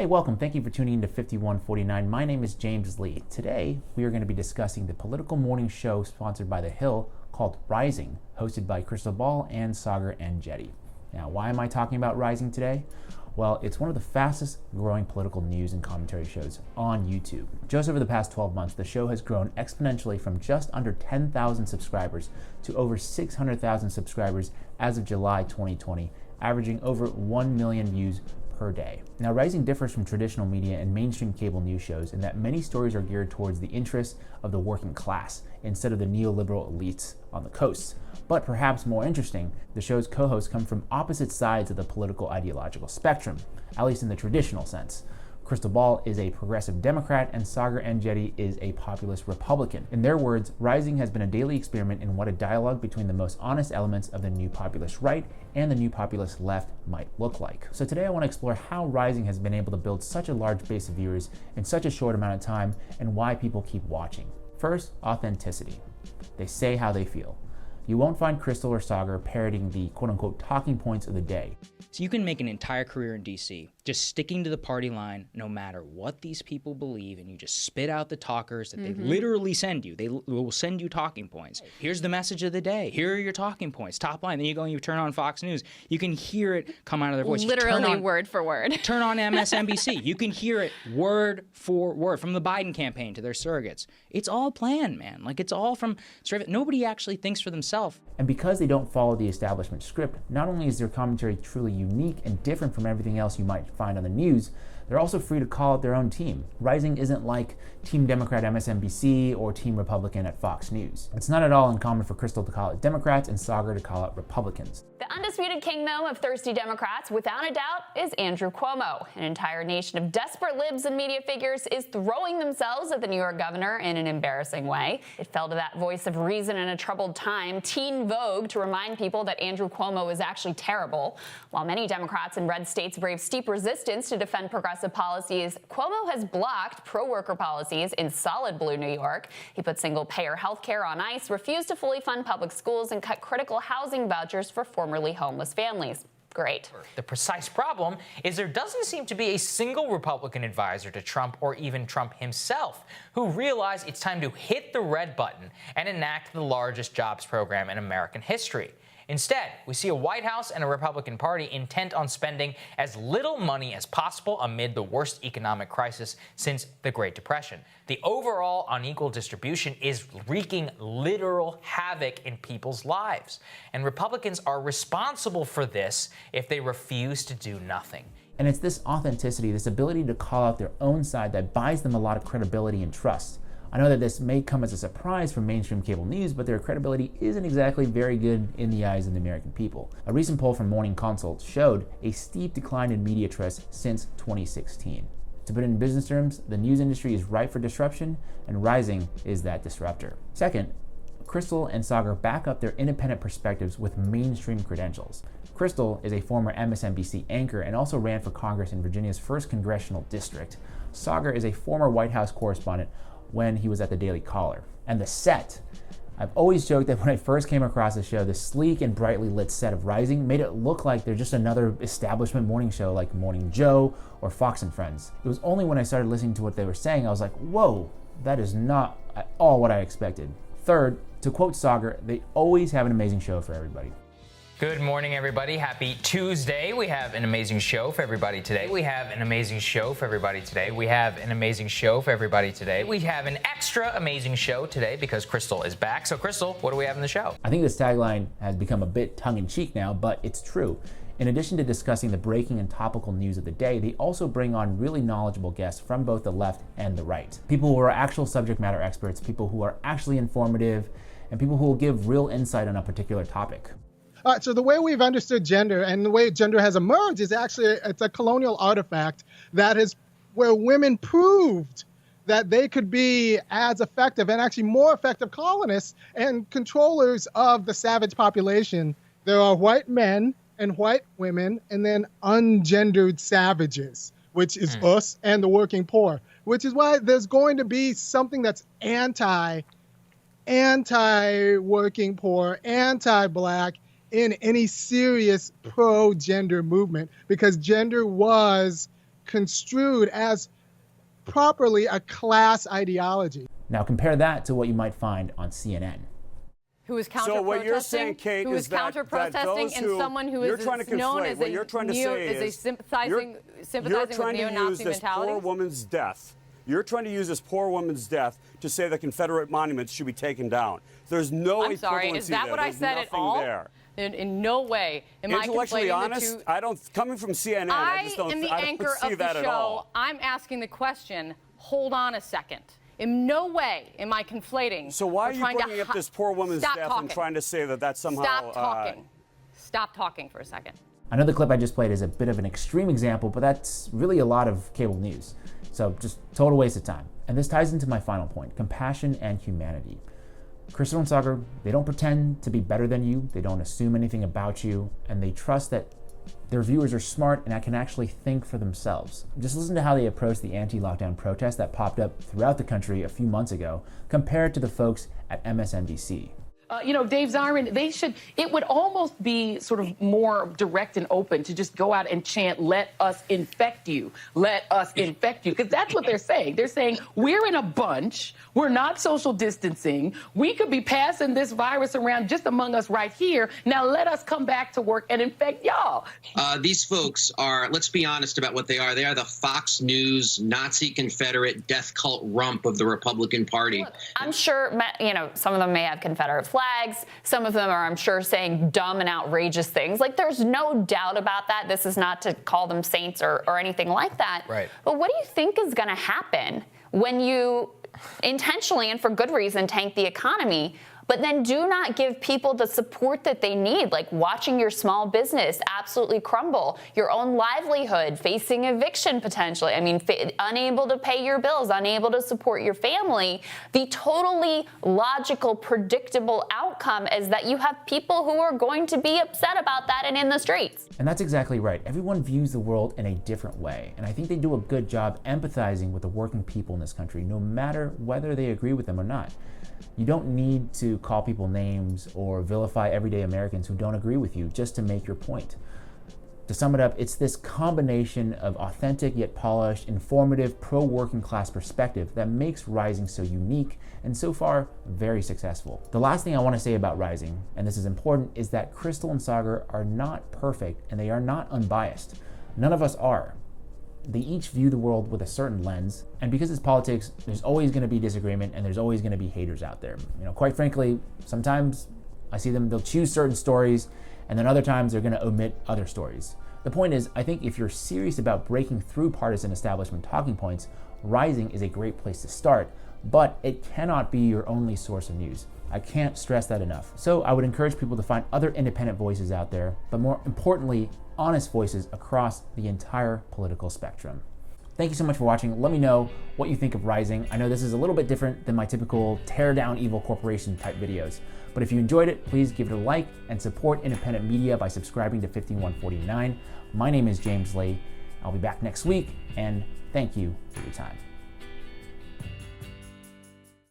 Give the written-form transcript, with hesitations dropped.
Hey, welcome. Thank you for tuning in to 5149. My name is James Lee. Today, we are going to be discussing the political morning show sponsored by The Hill called Rising, hosted by Krystal Ball and Saagar Enjeti. Now, why am I talking about Rising today? Well, it's one of the fastest growing political news and commentary shows on YouTube. Just over the past 12 months, the show has grown exponentially from just under 10,000 subscribers to over 600,000 subscribers as of July 2020, averaging over 1 million views per day. Now, Rising differs from traditional media and mainstream cable news shows in that many stories are geared towards the interests of the working class instead of the neoliberal elites on the coasts. But perhaps more interesting, the show's co-hosts come from opposite sides of the political ideological spectrum, at least in the traditional sense. Krystal Ball is a progressive Democrat and Saagar Enjeti is a populist Republican. In their words, Rising has been a daily experiment in what a dialogue between the most honest elements of the new populist right and the new populist left might look like. So today I want to explore how Rising has been able to build such a large base of viewers in such a short amount of time and why people keep watching. First, authenticity. They say how they feel. You won't find Krystal or Saagar parroting the quote-unquote talking points of the day. So you can make an entire career in DC just sticking to the party line no matter what these people believe, and you just spit out the talkers that they literally send you. They will send you talking points. Here's the message of the day. Here are your talking points. Top line. Then you go and you turn on Fox News. You can hear it come out of their voice. Literally word for word. Turn on MSNBC. You can hear it word for word from the Biden campaign to their surrogates. It's all planned, man. Like, it's all from straight. Nobody actually thinks for themselves. And because they don't follow the establishment script, not only is their commentary truly unique and different from everything else you might find on the news, they're also free to call out their own team. Rising isn't like Team Democrat MSNBC or Team Republican at Fox News. It's not at all uncommon for Krystal to call out Democrats and Saagar to call out Republicans. The undisputed kingdom of thirsty Democrats, without a doubt, is Andrew Cuomo. An entire nation of desperate libs and media figures is throwing themselves at the New York governor in an embarrassing way. It fell to that voice of reason in a troubled time, Teen Vogue, to remind people that Andrew Cuomo is actually terrible. While many Democrats in red states brave steep resistance to defend progressive policies, Cuomo has blocked pro-worker policies in solid blue New York. He put single-payer health care on ice, refused to fully fund public schools, and cut critical housing vouchers for formerly homeless families. Great. The precise problem is there doesn't seem to be a single Republican advisor to Trump or even Trump himself who realize it's time to hit the red button and enact the largest jobs program in American history. Instead, we see a White House and a Republican Party intent on spending as little money as possible amid the worst economic crisis since the Great Depression. The overall unequal distribution is wreaking literal havoc in people's lives. And Republicans are responsible for this if they refuse to do nothing. And it's this authenticity, this ability to call out their own side that buys them a lot of credibility and trust. I know that this may come as a surprise from mainstream cable news, but their credibility isn't exactly very good in the eyes of the American people. A recent poll from Morning Consult showed a steep decline in media trust since 2016. To put it in business terms, the news industry is ripe for disruption, and Rising is that disruptor. Second, Krystal and Saagar back up their independent perspectives with mainstream credentials. Krystal is a former MSNBC anchor and also ran for Congress in Virginia's 1st Congressional District. Saagar is a former White House correspondent when he was at the Daily Caller. And the set. I've always joked that when I first came across the show, the sleek and brightly lit set of Rising made it look like they're just another establishment morning show like Morning Joe or Fox and Friends. It was only when I started listening to what they were saying, I was like, whoa, that is not at all what I expected. Third, to quote Saagar, they always have an amazing show for everybody. Good morning, everybody. Happy Tuesday. We have an amazing show for everybody today. We have an amazing show for everybody today. We have an amazing show for everybody today. We have an extra amazing show today because Krystal is back. So, Krystal, what do we have in the show? I think this tagline has become a bit tongue-in-cheek now, but it's true. In addition to discussing the breaking and topical news of the day, they also bring on really knowledgeable guests from both the left and the right. People who are actual subject matter experts, people who are actually informative, and people who will give real insight on a particular topic. All right, so the way we've understood gender and the way gender has emerged is actually it's a colonial artifact that is where women proved that they could be as effective and actually more effective colonists and controllers of the savage population. There are white men and white women and then ungendered savages, which is us and the working poor, which is why there's going to be something that's anti-working poor, anti-black, in any serious pro-gender movement, because gender was construed as properly a class ideology. Now compare that to what you might find on CNN. Who is counter-protesting? So what you're saying, Kate, who is is that counter-protesting and someone who is known as what you're trying to say is sympathizing with neo-Nazi this poor mentalities? woman's death. You're trying to use this poor woman's death to say that Confederate monuments should be taken down. There's no I'm sorry, is that there. what I There's said at nothing all? There. In no way am I Intellectually conflating honest, the two. I don't. Coming from CNN, I just don't. am the I don't anchor see of that the at show. all. I'm asking the question. Hold on a second. In no way am I conflating. So why are you bringing up this poor woman's Stop death talking. and trying to say that that's somehow? Stop talking. Stop talking for a second. I know the clip I just played is a bit of an extreme example, but that's really a lot of cable news. So just total waste of time. And this ties into my final point, compassion and humanity. Krystal and Saagar, they don't pretend to be better than you, they don't assume anything about you, and they trust that their viewers are smart and can actually think for themselves. Just listen to how they approach the anti-lockdown protests that popped up throughout the country a few months ago, compared to the folks at MSNBC. Dave Zirin, it would almost be sort of more direct and open to just go out and chant, let us infect you, because that's what they're saying. They're saying, we're in a bunch, we're not social distancing, we could be passing this virus around just among us right here, now let us come back to work and infect y'all. These folks are, let's be honest about what they are the Fox News, Nazi Confederate, death cult rump of the Republican Party. Look, I'm sure, some of them may have Confederate flags. Some of them are, I'm sure, saying dumb and outrageous things. Like, there's no doubt about that. This is not to call them saints or anything like that. Right. But what do you think is going to happen when you intentionally and for good reason tank the economy, but then do not give people the support that they need, like watching your small business absolutely crumble, your own livelihood, facing eviction potentially, unable to pay your bills, unable to support your family? The totally logical, predictable outcome is that you have people who are going to be upset about that and in the streets. And that's exactly right. Everyone views the world in a different way, and I think they do a good job empathizing with the working people in this country, no matter whether they agree with them or not. You don't need to call people names or vilify everyday Americans who don't agree with you just to make your point. To sum it up, it's this combination of authentic yet polished, informative, pro-working class perspective that makes Rising so unique and so far very successful. The last thing I want to say about Rising, and this is important, is that Krystal and Saagar are not perfect and they are not unbiased. None of us are. They each view the world with a certain lens, and because it's politics, there's always going to be disagreement and there's always going to be haters out there. Quite frankly, sometimes I see them, they'll choose certain stories, and then other times they're going to omit other stories. The point is, I think if you're serious about breaking through partisan establishment talking points, Rising is a great place to start, but it cannot be your only source of news. I can't stress that enough. So I would encourage people to find other independent voices out there, but more importantly, honest voices across the entire political spectrum. Thank you so much for watching. Let me know what you think of Rising. I know this is a little bit different than my typical tear down evil corporation type videos, but if you enjoyed it, please give it a like and support independent media by subscribing to 5149. My name is James Lee. I'll be back next week, and thank you for your time.